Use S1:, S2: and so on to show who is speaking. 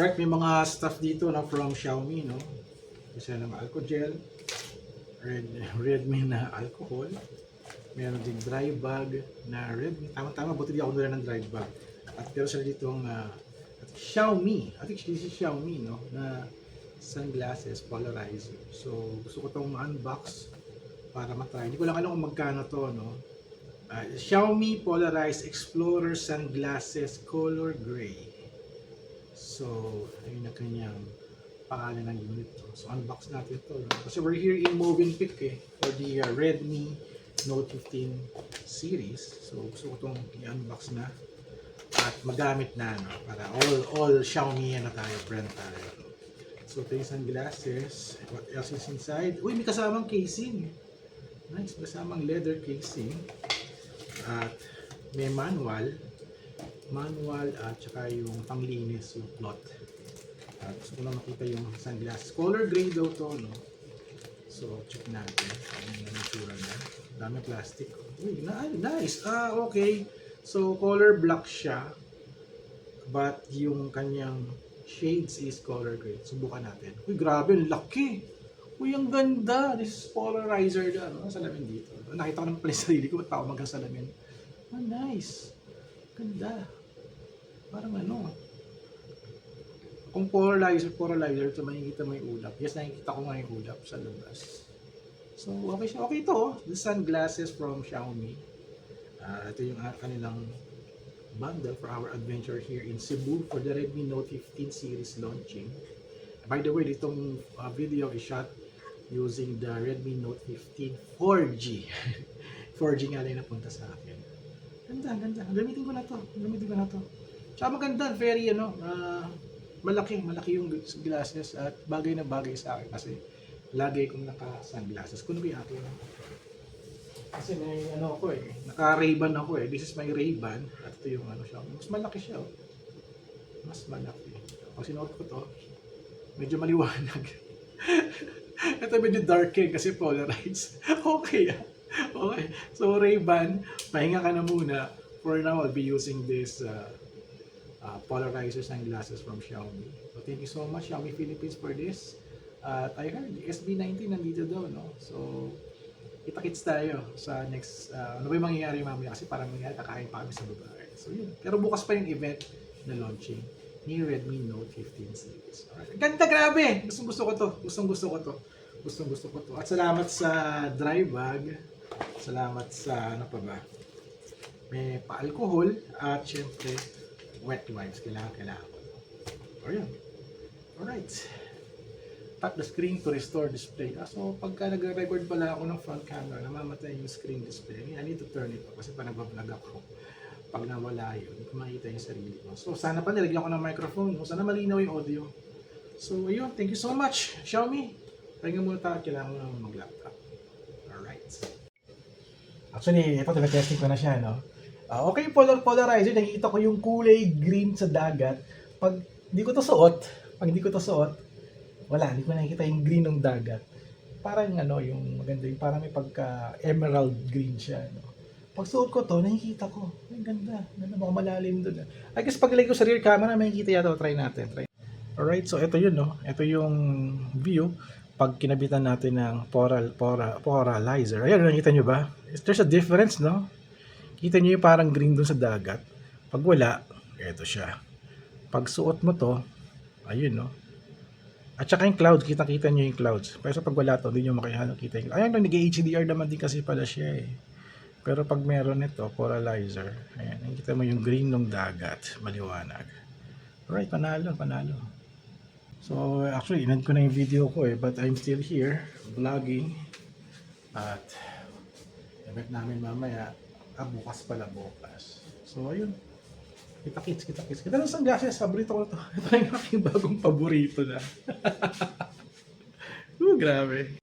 S1: Alright, may mga stuff dito na from Xiaomi, no? Isa ng alcohol, Redmi na alcohol. Meron din dry bag na Redmi. Tama-tama, buti di ako nila ng dry bag. At pero sila ditong Xiaomi. I think this is Xiaomi, no? Na sunglasses, polarizer. So, gusto ko itong unbox para matry. Hindi ko lang alam kung magkano to, no? Xiaomi Polarized Explorer Sunglasses Color Gray. So, ayun na kanyang pangalan ng unit to. So, unbox natin ito. No? Kasi we're here in Movenpick for the Redmi Note 15 series. So, gusto ko itong i-unbox na at magamit na, no? Para all Xiaomi na tayo, brand tayo. So, ito yung sunglasses. What else is inside? Uy, may kasamang casing. Nice, kasamang leather casing. At may manual at saka yung panglinis, yung cloth. At gusto ko lang makita yung sunglasses. Color gray daw to, no? So, check natin. Ano yung itsura na. Dami plastic. Uy, nice. Okay. So, color black siya. But yung kanyang shades is color gray. Subukan natin. Uy, grabe. Ang laki. Uy, ang ganda. This is polarizer na. Ano? Salamin dito. Nakita ko naman pala sa sarili ko. Ba't ako magkasalamin? Nice. Ganda. Parang ano. Kung polarizer ito, makikita mo yung ulap. Yes, nakikita ko nga yung ulap sa labas. So, okay siya. Okay ito, oh. The sunglasses from Xiaomi. Ito yung kanilang bundle for our adventure here in Cebu for the Redmi Note 15 series launching. By the way, itong video is shot using the Redmi Note 15 4G. 4G nga lang napunta sa akin. Ganda. Gamitin ko na to. Tsaka maganda, very malaki yung glasses at bagay na bagay sa akin kasi lagi kong naka-sunglasses. Kuno ba yung akin? Kasi may ako naka-Ray-Ban ako. This is my Ray-Ban at ito yung siya. Mas malaki siya. Mas malaki. Pag sinuot ko to, medyo maliwanag. Ito medyo dark kasi polarized. Okay. Okay. So Ray-Ban, pahinga ka na muna. For now, I'll be using this polarizers and glasses from Xiaomi. So thank you so much Xiaomi Philippines for this. At I heard SB19 nandito daw, no? So kita-kits tayo sa next ano ba yung mangyayari mamaya kasi parang mangyayari kakain pa kami sa babae. So yun. Pero bukas pa yung event na launching ni Redmi Note 15 series. Alright. Ganda, grabe! Gustong-gusto ko to. Gustong-gusto ko to. At salamat sa dry bag. Salamat sa ano pa ba? May pa-alcohol at syempre wet wipes. Kailangan ko. O yun. Alright. Tap the screen to restore display. So pagka nag-record pala ako ng front camera, namamatay yung screen display. I need to turn it off kasi pa nag-vlog ako. Pag nawala yun, hindi ko makita yung sarili ko. So sana pa nilagyan ko ng microphone. Sana malinaw yung audio. So ayun, thank you so much Xiaomi. Pahinga muna tayo, kailangan mo naman mag-laptop. Alright. Actually, ito testing ko na siya, no? Okay, polarizer, nakikita ko yung kulay green sa dagat. Pag hindi ko to suot, wala, hindi ko nakikita yung green ng dagat. Parang yung maganda, yung parang may pagka emerald green siya, no? Pag suot ko to, nakikita ko. Ang ganda, baka malalim doon. I guess pag ilagay ko sa rear camera, makikita yata. Try natin. Alright, so ito yun, no? Ito yung view pag kinabitan natin ng polarizer. Ayan, nakita nyo ba? There's a difference, no? Kita nyo yung parang green doon sa dagat. Pag wala, ito siya. Pag suot mo to, ayun, no? At saka yung clouds, kita nyo yung clouds. Pero pag wala to, hindi nyo makikita yung clouds. Ayan, nag-HDR naman din kasi pala siya eh. Pero pag meron ito, polarizer, ayan, nakikita mo yung green ng dagat, maliwanag. Alright, panalo. So, actually, inad ko na yung video ko but I'm still here, vlogging. At, event namin mamaya, bukas. So, ayun. Kita-kits. Kita ng sunglasses, paborito ko ito. Ito yung aking bagong paborito na. Grabe.